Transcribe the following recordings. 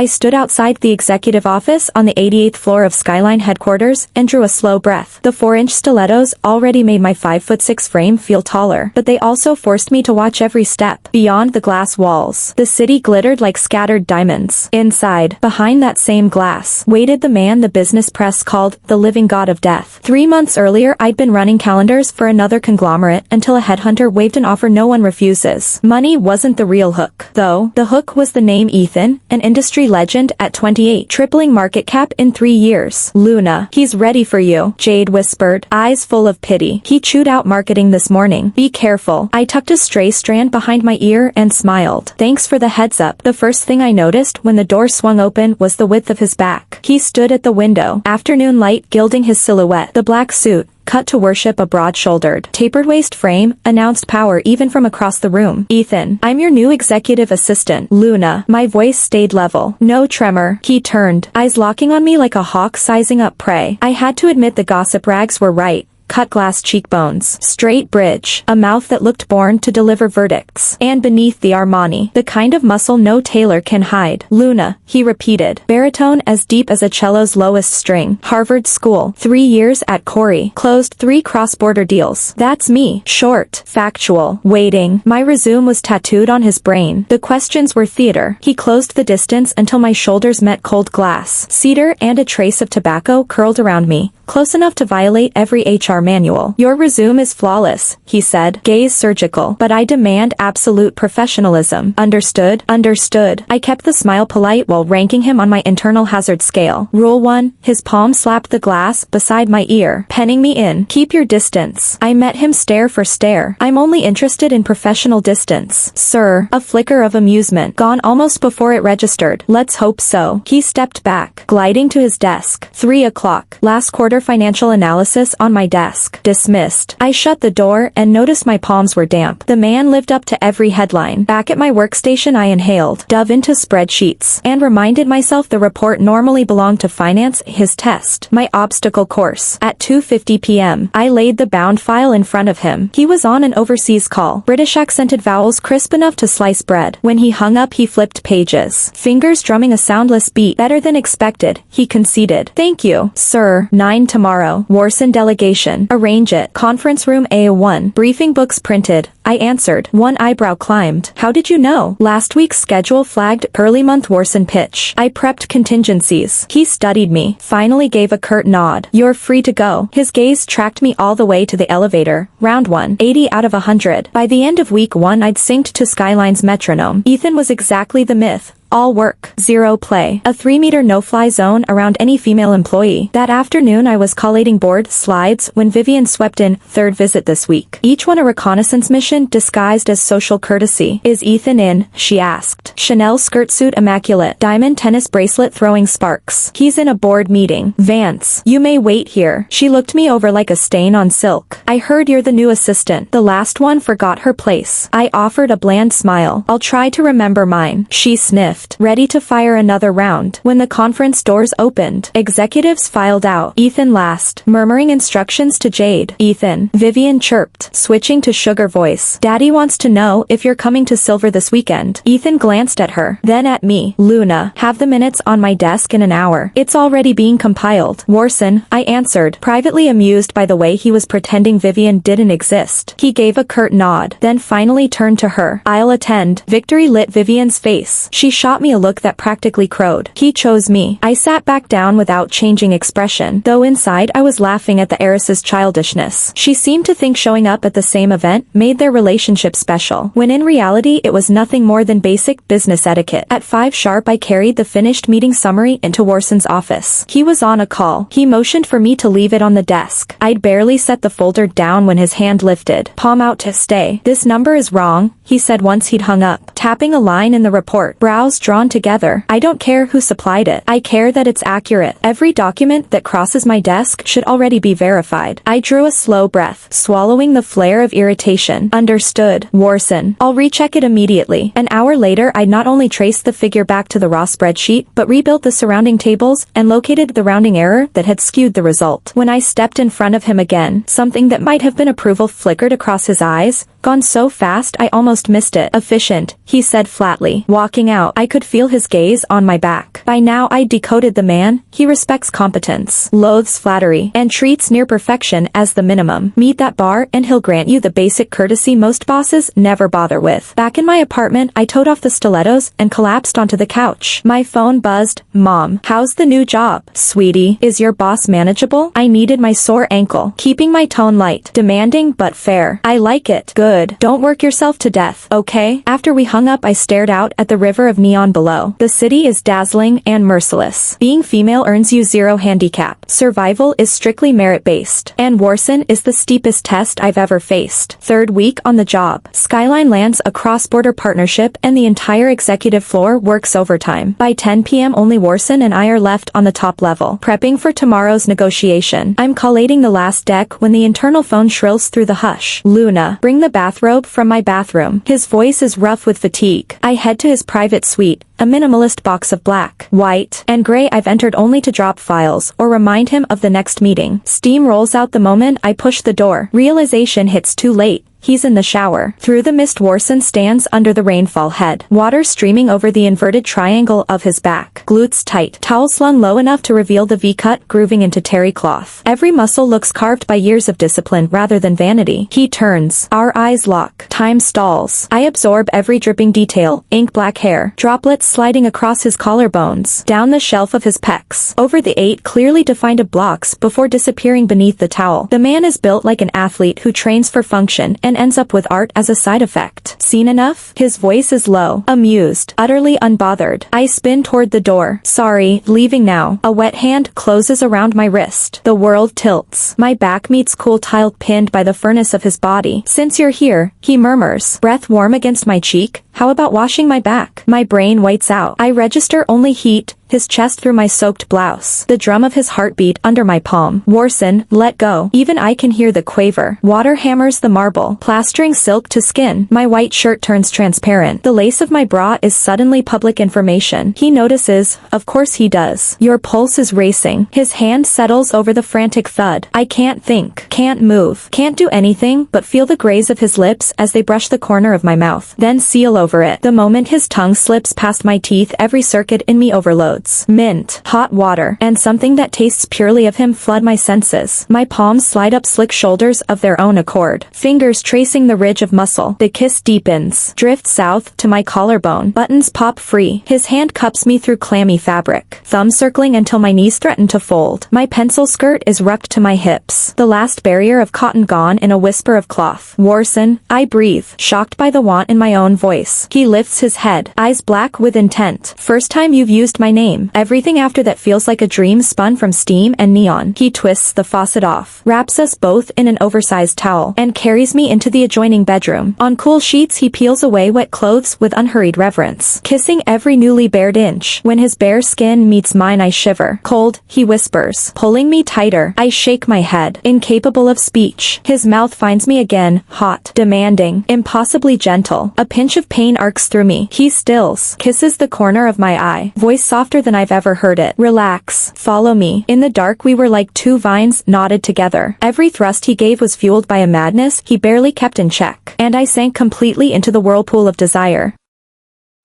I stood outside the executive office on the 88th floor of Skyline headquarters and drew a slow breath. The 4-inch stilettos already made my 5'6" frame feel taller, but they also forced me to watch every step. Beyond the glass walls, the city glittered like scattered diamonds. Inside, behind that same glass, waited the man the business press called the living god of death. 3 months earlier, I'd been running calendars for another conglomerate until a headhunter waved an offer no one refuses. Money wasn't the real hook, though. The hook was the name Ethan, an industry legend at 28, tripling market cap in 3 years. Luna, he's ready for you, Jade whispered, eyes full of pity. He chewed out marketing this morning. Be careful. I tucked a stray strand behind my ear and smiled. Thanks for the heads up. The first thing I noticed when the door swung open was the width of his back. He stood at the window, afternoon light gilding his silhouette. The black suit, cut to worship a broad-shouldered, tapered-waist frame, announced power even from across the room. Ethan, I'm your new executive assistant. Luna. My voice stayed level. No tremor. He turned, eyes locking on me like a hawk sizing up prey. I had to admit the gossip rags were right. Cut glass cheekbones, straight bridge, a mouth that looked born to deliver verdicts, and beneath the Armani, the kind of muscle no tailor can hide. Luna, he repeated, baritone as deep as a cello's lowest string. Harvard School, 3 years at Corey, closed 3 cross-border deals. That's me. Short, factual, waiting. My resume was tattooed on his brain. The questions were theater. He closed the distance until my shoulders met cold glass. Cedar and a trace of tobacco curled around me, close enough to violate every HR manual. Your resume is flawless, he said, gaze surgical, but I demand absolute professionalism. Understood? Understood. I kept the smile polite while ranking him on my internal hazard scale. Rule 1, his palm slapped the glass beside my ear, penning me in. Keep your distance. I met him stare for stare. I'm only interested in professional distance. Sir, a flicker of amusement, gone almost before it registered. Let's hope so. He stepped back, gliding to his desk. 3 o'clock. Last quarter financial analysis on my desk. Dismissed. I shut the door and noticed my palms were damp. The man lived up to every headline. Back at my workstation I inhaled, dove into spreadsheets, and reminded myself the report normally belonged to finance, his test, my obstacle course. At 2:50 p.m., I laid the bound file in front of him. He was on an overseas call, British accented vowels crisp enough to slice bread. When he hung up he flipped pages, fingers drumming a soundless beat. Better than expected, he conceded. Thank you, sir. 9 tomorrow. Warson delegation. Arrange it. Conference room A1. Briefing books printed. I answered. One eyebrow climbed. How did you know? Last week's schedule flagged early month Warson pitch. I prepped contingencies. He studied me, finally gave a curt nod. You're free to go. His gaze tracked me all the way to the elevator. Round 1. 80 out of 100. By the end of week 1 I'd synced to Skyline's metronome. Ethan was exactly the myth. All work, zero play. A 3-meter no-fly zone around any female employee. That afternoon I was collating board slides when Vivian swept in, 3rd visit this week. Each one a reconnaissance mission disguised as social courtesy. Is Ethan in? She asked. Chanel skirt suit immaculate. Diamond tennis bracelet throwing sparks. He's in a board meeting. Vance, you may wait here. She looked me over like a stain on silk. I heard you're the new assistant. The last one forgot her place. I offered a bland smile. I'll try to remember mine. She sniffed, ready to fire another round. When the conference doors opened, executives filed out. Ethan last, murmuring instructions to Jade. Ethan, Vivian chirped, switching to sugar voice. Daddy wants to know if you're coming to Silver this weekend. Ethan glanced at her, then at me. Luna, have the minutes on my desk in an hour. It's already being compiled. Warson, I answered, privately amused by the way he was pretending Vivian didn't exist. He gave a curt nod, then finally turned to her. I'll attend. Victory lit Vivian's face. She shot me a look that practically crowed. He chose me. I sat back down without changing expression, though inside I was laughing at the heiress's childishness. She seemed to think showing up at the same event made their relationship special, when in reality it was nothing more than basic business etiquette. At 5 sharp I carried the finished meeting summary into Warson's office. He was on a call. He motioned for me to leave it on the desk. I'd barely set the folder down when his hand lifted. Palm out to stay. This number is wrong, he said once he'd hung up, tapping a line in the report. Brows drawn together. I don't care who supplied it. I care that it's accurate. Every document that crosses my desk should already be verified. I drew a slow breath, swallowing the flare of irritation. Understood. Warson. I'll recheck it immediately. An hour later I'd not only traced the figure back to the raw spreadsheet, but rebuilt the surrounding tables and located the rounding error that had skewed the result. When I stepped in front of him again, something that might have been approval flickered across his eyes. Gone so fast I almost missed it. Efficient, he said flatly. Walking out, I could feel his gaze on my back. By now I'd decoded the man. He respects competence, loathes flattery, and treats near perfection as the minimum. Meet that bar and he'll grant you the basic courtesy most bosses never bother with. Back in my apartment, I towed off the stilettos and collapsed onto the couch. My phone buzzed. Mom, how's the new job? Sweetie, is your boss manageable? I needed my sore ankle, keeping my tone light, demanding but fair. I like it. Good. Don't work yourself to death, okay? After we hung up, I stared out at the river of neon below. The city is dazzling and merciless. Being female earns you 0 handicap. Survival is strictly merit-based. And Warson is the steepest test I've ever faced. Third week on the job. Skyline lands a cross-border partnership and the entire executive floor works overtime. By 10 p.m. only Warson and I are left on the top level, prepping for tomorrow's negotiation. I'm collating the last deck when the internal phone shrills through the hush. Luna, bring the bathrobe from my bathroom. His voice is rough with fatigue. I head to his private suite, a minimalist box of black, white, and gray I've entered only to drop files or remind him of the next meeting. Steam rolls out the moment I push the door. Realization hits too late. He's in the shower. Through the mist, Warson stands under the rainfall head, water streaming over the inverted triangle of his back, glutes tight, towel slung low enough to reveal the V-cut grooving into terry cloth. Every muscle looks carved by years of discipline rather than vanity. He turns. Our eyes lock. Time stalls. I absorb every dripping detail, ink black hair, droplets sliding across his collarbones, down the shelf of his pecs, over the 8 clearly defined blocks before disappearing beneath the towel. The man is built like an athlete who trains for function and ends up with art as a side effect. Seen enough? His voice is low, amused, utterly unbothered. I spin toward the door. Sorry, leaving now. A wet hand closes around my wrist. The world tilts. My back meets cool tile pinned by the furnace of his body. Since you're here, he murmurs, breath warm against my cheek. How about washing my back? My brain whites out. I register only heat, his chest through my soaked blouse, the drum of his heartbeat under my palm. Warson, let go. Even I can hear the quaver. Water hammers the marble, plastering silk to skin. My white shirt turns transparent. The lace of my bra is suddenly public information. He notices, of course he does. Your pulse is racing. His hand settles over the frantic thud. I can't think, can't move, can't do anything but feel the graze of his lips as they brush the corner of my mouth, then seal over it. The moment his tongue slips past my teeth, every circuit in me overloads. Mint, hot water, and something that tastes purely of him flood my senses. My palms slide up slick shoulders of their own accord, fingers tracing the ridge of muscle. The kiss deepens, drifts south to my collarbone. Buttons pop free. His hand cups me through clammy fabric, thumb circling until my knees threaten to fold. My pencil skirt is rucked to my hips, the last barrier of cotton gone in a whisper of cloth. Warson, I breathe, shocked by the want in my own voice. He lifts his head, eyes black with intent. First time you've used my name. Everything after that feels like a dream spun from steam and neon. He twists the faucet off, wraps us both in an oversized towel, and carries me into the adjoining bedroom. On cool sheets he peels away wet clothes with unhurried reverence, kissing every newly bared inch. When his bare skin meets mine I shiver. Cold, he whispers, pulling me tighter. I shake my head, incapable of speech. His mouth finds me again, hot, demanding, impossibly gentle. A pinch of pain arcs through me. He stills, kisses the corner of my eye, voice softer than I've ever heard it. Relax. Follow me. In the dark we were like 2 vines knotted together. Every thrust he gave was fueled by a madness he barely kept in check. And I sank completely into the whirlpool of desire.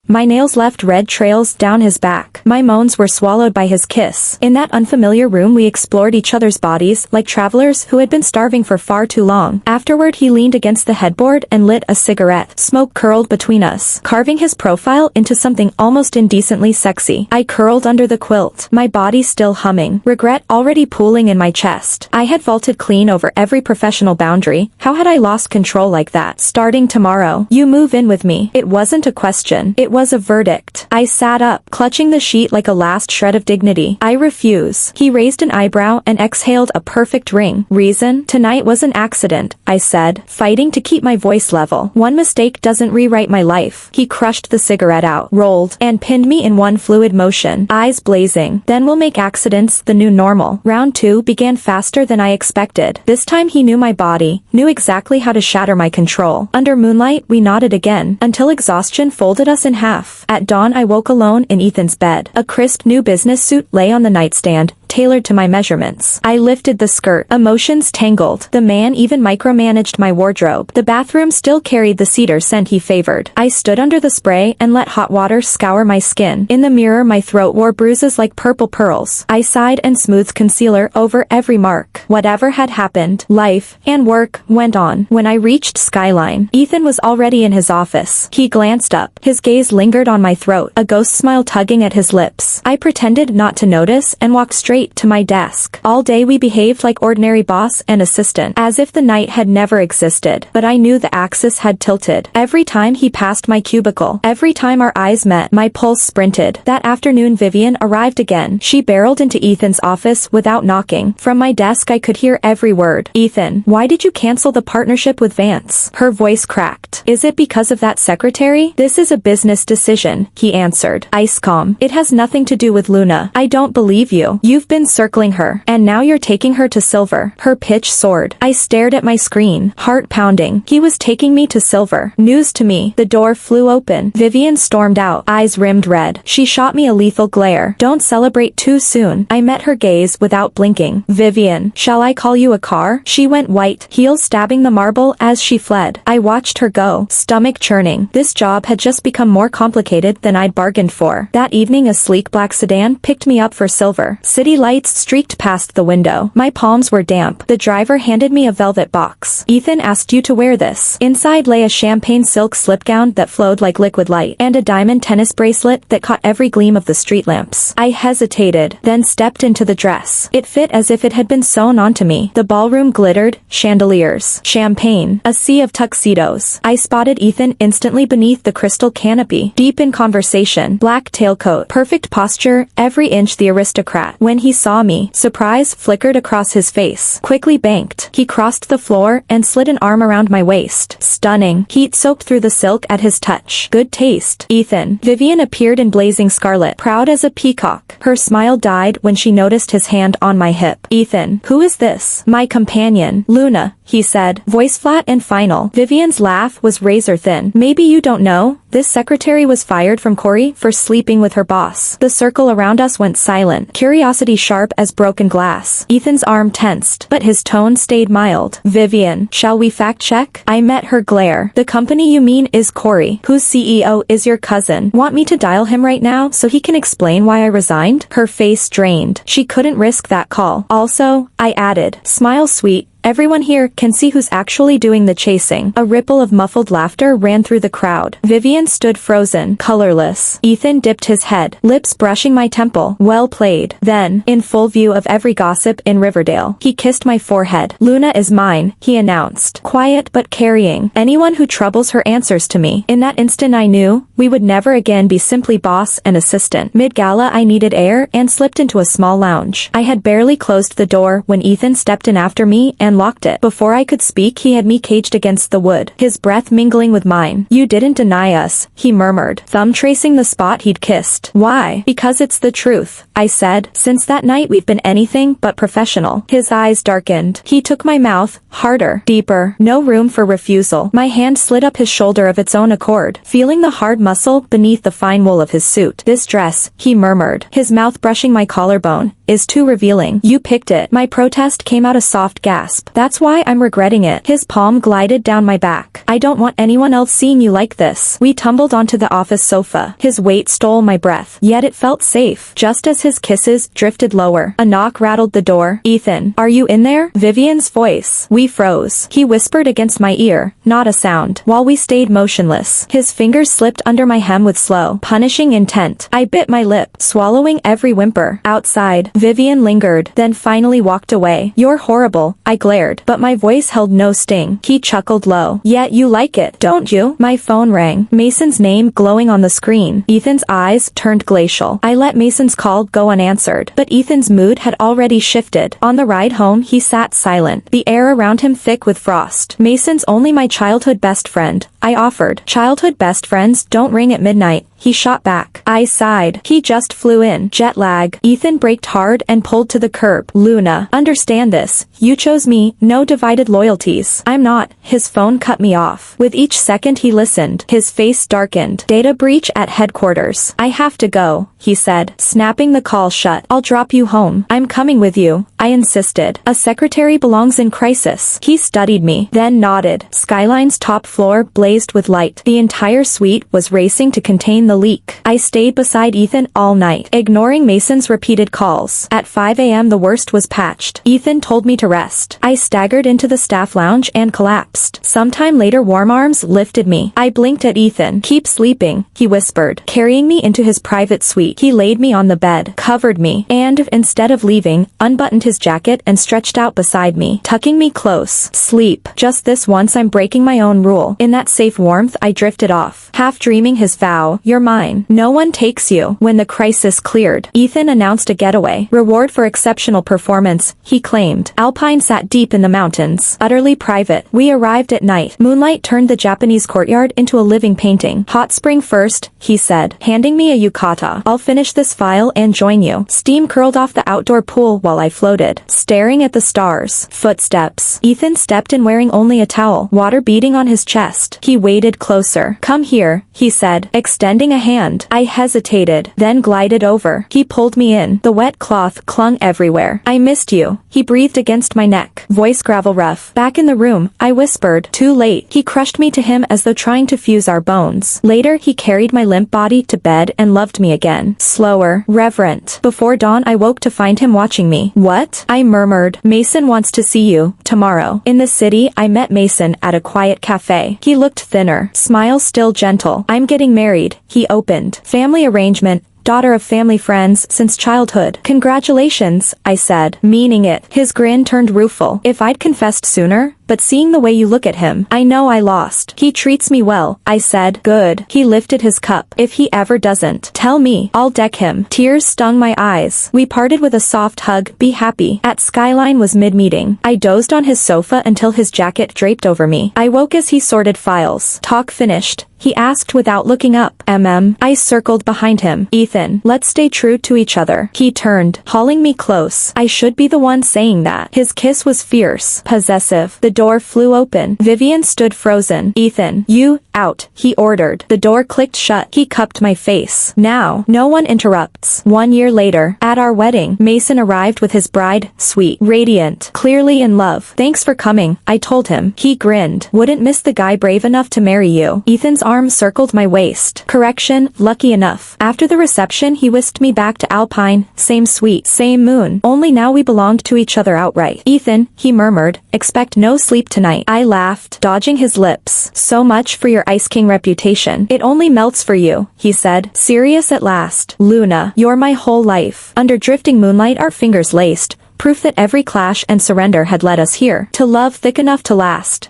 My nails left red trails down his back. My moans were swallowed by his kiss. In that unfamiliar room we explored each other's bodies like travelers who had been starving for far too long. Afterward he leaned against the headboard and lit a cigarette. Smoke curled between us, carving his profile into something almost indecently sexy. I curled under the quilt, my body still humming, regret already pooling in my chest. I had vaulted clean over every professional boundary. How had I lost control like that? Starting tomorrow, you move in with me. It wasn't a question. It was a verdict. I sat up, clutching the sheet like a last shred of dignity. I refuse. He raised an eyebrow and exhaled a perfect ring. Reason? Tonight was an accident, I said, fighting to keep my voice level. One mistake doesn't rewrite my life. He crushed the cigarette out, rolled, and pinned me in one fluid motion, eyes blazing. Then we'll make accidents the new normal. Round 2 began faster than I expected. This time he knew my body, knew exactly how to shatter my control. Under moonlight we nodded again, until exhaustion folded us in half. At dawn I woke alone in Ethan's bed. A crisp new business suit lay on the nightstand, tailored to my measurements. I lifted the skirt. Emotions tangled. The man even micromanaged my wardrobe. The bathroom still carried the cedar scent he favored. I stood under the spray and let hot water scour my skin. In the mirror, my throat wore bruises like purple pearls. I sighed and smoothed concealer over every mark. Whatever had happened, life and work went on. When I reached Skyline, Ethan was already in his office. He glanced up. His gaze lingered on my throat, a ghost smile tugging at his lips. I pretended not to notice and walked straight to my desk. All day we behaved like ordinary boss and assistant, as if the night had never existed. But I knew the axis had tilted. Every time he passed my cubicle, every time our eyes met, my pulse sprinted. That afternoon Vivian arrived again. She barreled into Ethan's office without knocking. From my desk I could hear every word. "Ethan, why did you cancel the partnership with Vance?" Her voice cracked. "Is it because of that secretary?" "This is a business decision," he answered. Ice calm. "It has nothing to do with Luna." "I don't believe you. You've been circling her, and now you're taking her to Silver." Her pitch soared. I stared at my screen, heart pounding. He was taking me to Silver. News to me. The door flew open. Vivian stormed out, eyes rimmed red. She shot me a lethal glare. "Don't celebrate too soon." I met her gaze without blinking. "Vivian, shall I call you a car?" She went white, heels stabbing the marble as she fled. I watched her go, stomach churning. This job had just become more complicated than I'd bargained for. That evening a sleek black sedan picked me up for Silver. City lights streaked past the window. My palms were damp. The driver handed me a velvet box. "Ethan asked you to wear this." Inside lay a champagne silk slip gown that flowed like liquid light, and a diamond tennis bracelet that caught every gleam of the street lamps. I hesitated, then stepped into the dress. It fit as if it had been sewn onto me. The ballroom glittered, chandeliers, champagne, a sea of tuxedos. I spotted Ethan instantly beneath the crystal canopy, deep in conversation, black tailcoat, perfect posture, every inch the aristocrat. When he saw me, surprise flickered across his face. Quickly banked, he crossed the floor and slid an arm around my waist. Stunning. Heat soaked through the silk at his touch. Good taste. "Ethan." Vivian appeared in blazing scarlet, proud as a peacock. Her smile died when she noticed his hand on my hip. "Ethan, who is this?" "My companion, Luna," he said, voice flat and final. Vivian's laugh was razor thin. "Maybe you don't know, this secretary was fired from Corey for sleeping with her boss." The circle around us went silent, curiosity sharp as broken glass. Ethan's arm tensed, but his tone stayed mild. "Vivian, shall we fact check?" I met her glare. "The company you mean is Corey, whose CEO is your cousin. Want me to dial him right now so he can explain why I resigned?" Her face drained. She couldn't risk that call. "Also," I added, smile sweet, "everyone here can see who's actually doing the chasing." A ripple of muffled laughter ran through the crowd. Vivian stood frozen, colorless. Ethan dipped his head, lips brushing my temple. "Well played." Then, in full view of every gossip in Riverdale, he kissed my forehead. "Luna is mine," he announced. Quiet but carrying. "Anyone who troubles her answers to me." In that instant I knew we would never again be simply boss and assistant. Mid-gala I needed air and slipped into a small lounge. I had barely closed the door when Ethan stepped in after me and locked it. Before I could speak he had me caged against the wood, his breath mingling with mine. "You didn't deny us," he murmured, thumb tracing the spot he'd kissed. "Why?" "Because it's the truth," I said. "Since that night we've been anything but professional." His eyes darkened. He took my mouth, harder, deeper, no room for refusal. My hand slid up his shoulder of its own accord, feeling the hard muscle beneath the fine wool of his suit. "This dress," he murmured, his mouth brushing my collarbone, "is too revealing. You picked it." My protest came out a soft gasp. "That's why I'm regretting it." His palm glided down my back. "I don't want anyone else seeing you like this." We tumbled onto the office sofa. His weight stole my breath, yet it felt safe. Just as his kisses drifted lower, a knock rattled the door. "Ethan, are you in there?" Vivian's voice. We froze. He whispered against my ear, not a sound. While we stayed motionless, his fingers slipped under my hem with slow, punishing intent. I bit my lip, swallowing every whimper. Outside, Vivian lingered, then finally walked away. "You're horrible," I glared, but my voice held no sting. He chuckled low. "Yet you like it, don't you?" My phone rang, Mason's name glowing on the screen. Ethan's eyes turned glacial. I let Mason's call go unanswered, but Ethan's mood had already shifted. On the ride home he sat silent, the air around him thick with frost. "Mason's only my childhood best friend," I offered. "Childhood best friends don't ring at midnight," he shot back. I sighed. "He just flew in. Jet lag." Ethan braked hard and pulled to the curb. "Luna, understand this. You chose me, no divided loyalties." "I'm not." His phone cut me off. With each second he listened, his face darkened. "Data breach at headquarters. I have to go." he said, snapping the call shut. I'll drop you home. I'm coming with you, I insisted. A secretary belongs in crisis. He studied me, then nodded. Skyline's top floor blazed with light. The entire suite was racing to contain the leak. I stayed beside Ethan all night, ignoring Mason's repeated calls. At 5 a.m. the worst was patched. Ethan told me to rest. I staggered into the staff lounge and collapsed. Sometime later warm arms lifted me. I blinked at Ethan. Keep sleeping, he whispered, carrying me into his private suite. He laid me on the bed, covered me, and, instead of leaving, unbuttoned his jacket and stretched out beside me, tucking me close. Sleep. Just this once I'm breaking my own rule. In that safe warmth I drifted off, half dreaming his vow, you're mine. No one takes you. When the crisis cleared, Ethan announced a getaway. Reward for exceptional performance, he claimed. Alpine sat deep in the mountains, utterly private. We arrived at night. Moonlight turned the Japanese courtyard into a living painting. Hot spring first, he said, handing me a yukata. I'll finish this file and join you. Steam curled off the outdoor pool while I floated, staring at the stars. Footsteps. Ethan stepped in wearing only a towel, water beading on his chest. He waded closer. Come here, he said, extending a hand. I hesitated, then glided over. He pulled me in. The wet cloth clung everywhere. I missed you, he breathed against my neck, voice gravel rough. Back in the room, I whispered. Too late. He crushed me to him as though trying to fuse our bones. Later he carried my limp body to bed and loved me again. Slower, reverent. Before dawn I woke to find him watching me. What? I murmured. Mason wants to see you, tomorrow. In the city I met Mason at a quiet cafe. He looked thinner, smile still gentle. I'm getting married, he opened. Family arrangement. Daughter of family friends since childhood. Congratulations, I said, meaning it. His grin turned rueful. If I'd confessed sooner, but seeing the way you look at him, I know I lost. He treats me well, I said. Good. He lifted his cup. If he ever doesn't, tell me, I'll deck him. Tears stung my eyes. We parted with a soft hug. Be happy. At Skyline was mid-meeting. I dozed on his sofa until his jacket draped over me. I woke as he sorted files. Talk finished, he asked without looking up. I circled behind him. Ethan, let's stay true to each other. He turned, hauling me close. I should be the one saying that. His kiss was fierce, possessive. The door flew open. Vivian stood frozen. Ethan, you, out, he ordered. The door clicked shut. He cupped my face. Now, no one interrupts. 1 year later, at our wedding, Mason arrived with his bride, sweet, radiant, clearly in love. Thanks for coming, I told him. He grinned. Wouldn't miss the guy brave enough to marry you. Ethan's arm circled my waist. Correction, lucky enough. After the reception he whisked me back to Alpine, same suite, same moon. Only now we belonged to each other outright. Ethan, he murmured, expect no sleep tonight. I laughed, dodging his lips. So much for your Ice King reputation. It only melts for you, he said, serious at last. Luna, you're my whole life. Under drifting moonlight our fingers laced, proof that every clash and surrender had led us here, to love thick enough to last.